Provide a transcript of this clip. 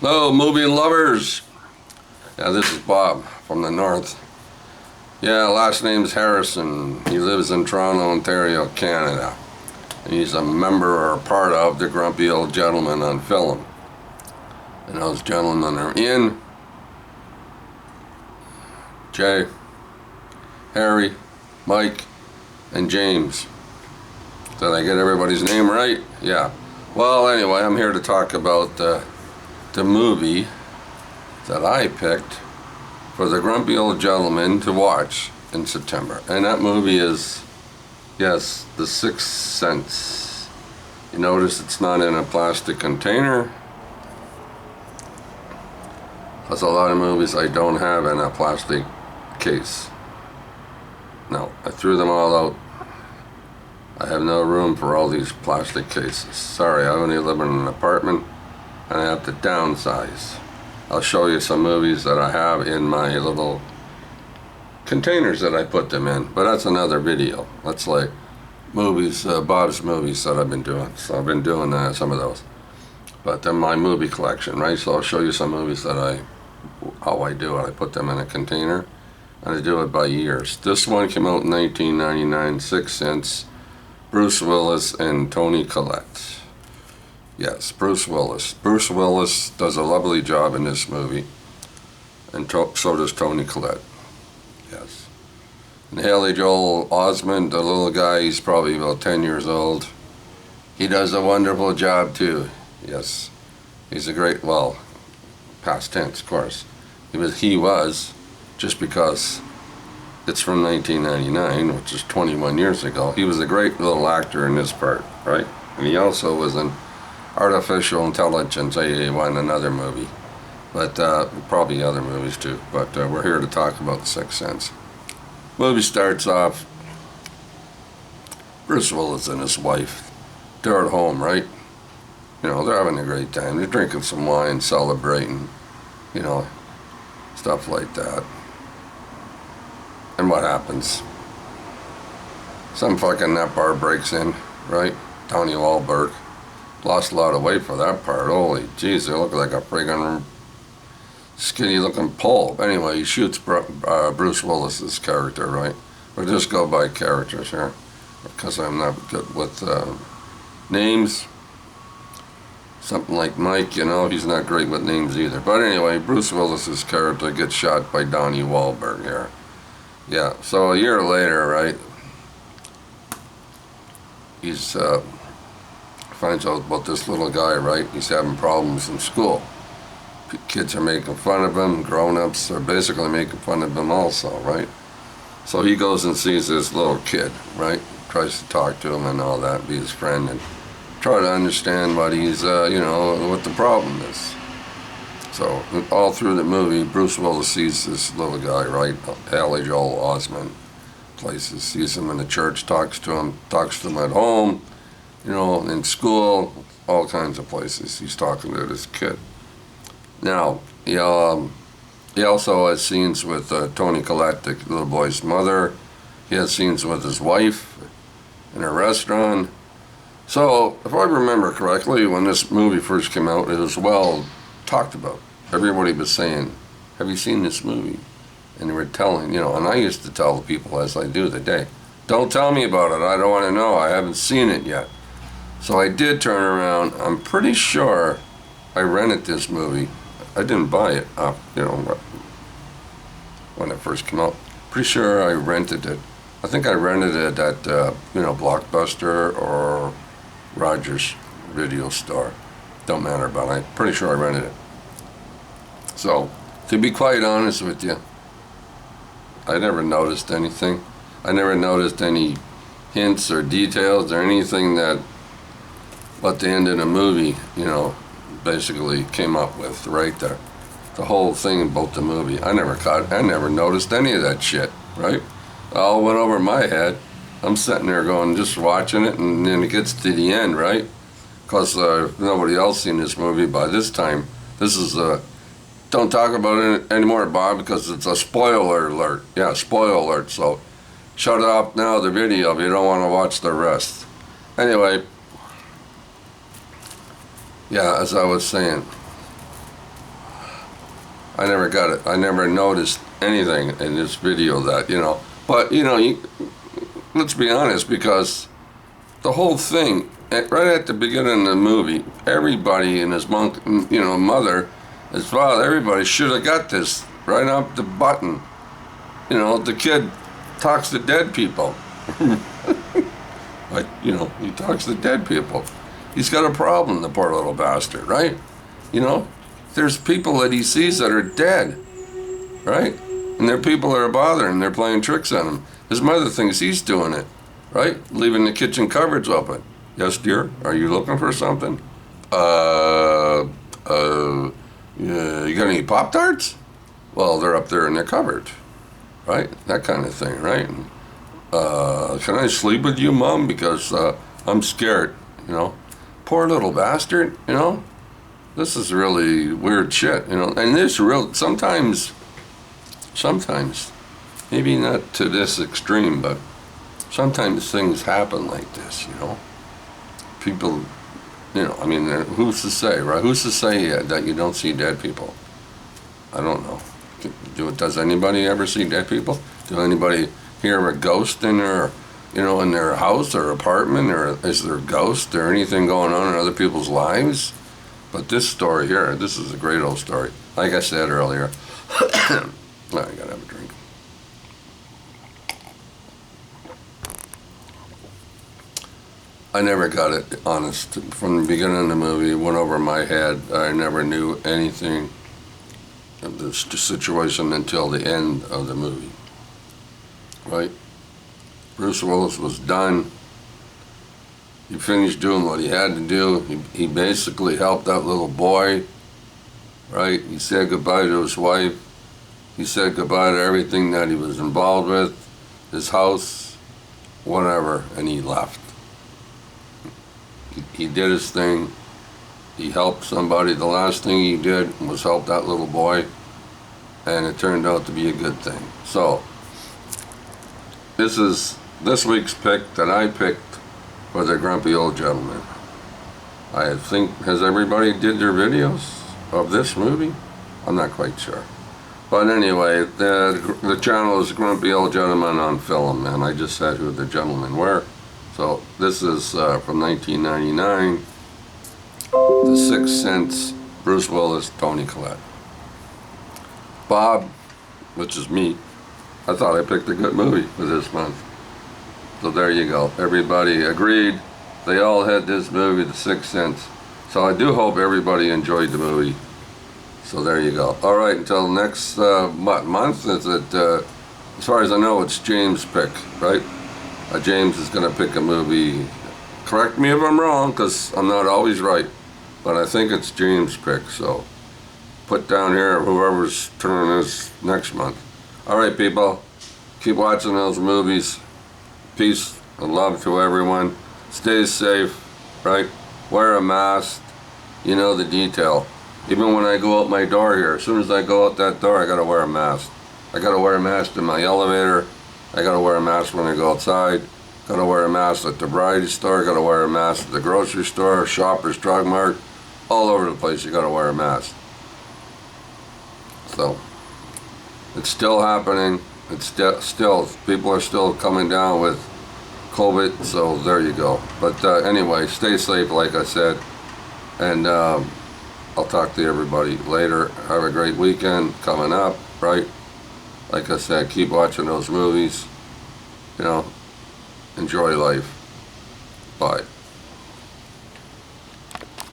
Hello, movie lovers. Yeah, this is Bob from the north. Yeah, last name's Harrison. He lives in Toronto, Ontario, Canada. And he's a member or part of the Grumpy Old Gentlemen on film. And those gentlemen are Ian, Jay, Harry, Mike, and James. Did I get everybody's name right? Yeah. Well, anyway, I'm here to talk about the movie that I picked for the Grumpy Old Gentlemen to watch in September. And that movie is, yes, The Sixth Sense. You notice it's not in a plastic container. There's a lot of movies I don't have in a plastic case. No, I threw them all out. I have no room for all these plastic cases. Sorry, I only live in an apartment and I have to downsize. I'll show you some movies that I have in my little containers that I put them in, but that's another video. That's like movies, Bob's movies that I've been doing. So I've been doing some of those. But then my movie collection, right? So I'll show you some movies that how I do it. I put them in a container and I do it by years. This one came out in 1999, Sixth Sense, Bruce Willis and Toni Collette. Yes, Bruce Willis. Bruce Willis does a lovely job in this movie, and so does Toni Collette. Yes. And Haley Joel Osment, the little guy, he's probably about 10 years old. He does a wonderful job too. Yes. He's a great, well, past tense, of course. He was, just because it's from 1999, which is 21 years ago. He was a great little actor in this part, right? And he also was in Artificial Intelligence, A1, another movie. But probably other movies too. But we're here to talk about The Sixth Sense. Movie starts off, Bruce Willis and his wife, they're at home, right? You know, they're having a great time. They're drinking some wine, celebrating, you know, stuff like that. And what happens? Some fucking nut bar breaks in, right? Donnie Wahlberg. Lost a lot of weight for that part. Holy jeez, they look like a friggin' skinny looking pole. Anyway, he shoots Bruce Willis's character, right? We'll just go by characters here, because I'm not good with names. Something like Mike, you know, he's not great with names either. But anyway, Bruce Willis's character gets shot by Donnie Wahlberg here. Yeah, so a year later, right, he's finds out about this little guy, right? He's having problems in school. Kids are making fun of him. Grown-ups are basically making fun of him also, right? So he goes and sees this little kid, right? Tries to talk to him and all that, be his friend, and try to understand what he's, you know, what the problem is. So all through the movie, Bruce Willis sees this little guy, right? Haley Joel Osment places, sees him in the church, talks to him at home, you know, in school, all kinds of places. He's talking to this kid. Now, he also has scenes with Toni Collette, the little boy's mother. He has scenes with his wife in a restaurant. So, if I remember correctly, when this movie first came out, it was well talked about. Everybody was saying, have you seen this movie? And they were telling, you know, and I used to tell the people as I do today, don't tell me about it, I don't want to know, I haven't seen it yet. So I did turn around. I'm pretty sure I rented this movie. I didn't buy it, you know, when it first came out. Pretty sure I rented it. I think I rented it at, you know, Blockbuster or Rogers Video Store. Don't matter, but I'm pretty sure I rented it. So, to be quite honest with you, I never noticed anything. I never noticed any hints or details or anything that what the end of the movie, you know, basically came up with, right? The whole thing about the movie. I never noticed any of that shit, right? It all went over my head. I'm sitting there going, just watching it, and then it gets to the end, right? Because nobody else seen this movie by this time. This is don't talk about it anymore, Bob, because it's a spoiler alert. Yeah, spoiler alert. So shut off now the video if you don't want to watch the rest. Anyway, yeah, as I was saying, I never got it. I never noticed anything in this video that, But, let's be honest, because the whole thing, right at the beginning of the movie, everybody and his mother, his father, everybody should have got this right up the button. The kid talks to dead people. He talks to dead people. He's got a problem, the poor little bastard, right? There's people that he sees that are dead, right? And there are people that are bothering him. They're playing tricks on him. His mother thinks he's doing it, right? Leaving the kitchen cupboards open. Yes, dear? Are you looking for something? Yeah, you got any Pop-Tarts? Well, they're up there in the cupboard, right? That kind of thing, right? Can I sleep with you, Mom? Because I'm scared, Poor little bastard, This is really weird shit, And this sometimes, maybe not to this extreme, but sometimes things happen like this, People, who's to say, right? Who's to say that you don't see dead people? I don't know. Does anybody ever see dead people? Does anybody hear a ghost in their, in their house or apartment, or is there a ghost or anything going on in other people's lives? But this story here, this is a great old story. Like I said earlier, I gotta have a drink. I never got it, honest. From the beginning of the movie, it went over my head. I never knew anything of the situation until the end of the movie. Right? Bruce Willis was done. He finished doing what he had to do. He basically helped that little boy. Right? He said goodbye to his wife. He said goodbye to everything that he was involved with, his house, whatever, and he left. He did his thing. He helped somebody. The last thing he did was help that little boy, and it turned out to be a good thing. So, this is this week's pick that I picked for the Grumpy Old Gentleman. I think, has everybody did their videos of this movie? I'm not quite sure. But anyway, the channel is Grumpy Old Gentleman on Film, and I just said who the gentlemen were. So this is from 1999, The Sixth Sense, Bruce Willis, Toni Collette. Bob, which is me, I thought I picked a good movie for this month. So there you go. Everybody agreed. They all had this movie, The Sixth Sense. So I do hope everybody enjoyed the movie. So there you go. All right, until next month, is it, as far as I know, it's James' pick, right? James is going to pick a movie. Correct me if I'm wrong, because I'm not always right. But I think it's James' pick, so put down here whoever's turn is next month. All right, people. Keep watching those movies. Peace and love to everyone. Stay safe, right? Wear a mask. You know the detail. Even when I go out my door here, as soon as I go out that door, I gotta wear a mask. I gotta wear a mask in my elevator. I gotta wear a mask when I go outside. Gotta wear a mask at the variety store. Gotta wear a mask at the grocery store, Shoppers Drug Mart. All over the place, you gotta wear a mask. So, it's still happening. It's still, people are still coming down with COVID, so there you go. But anyway, stay safe, like I said. And I'll talk to everybody later. Have a great weekend coming up, right? Like I said, keep watching those movies. Enjoy life. Bye.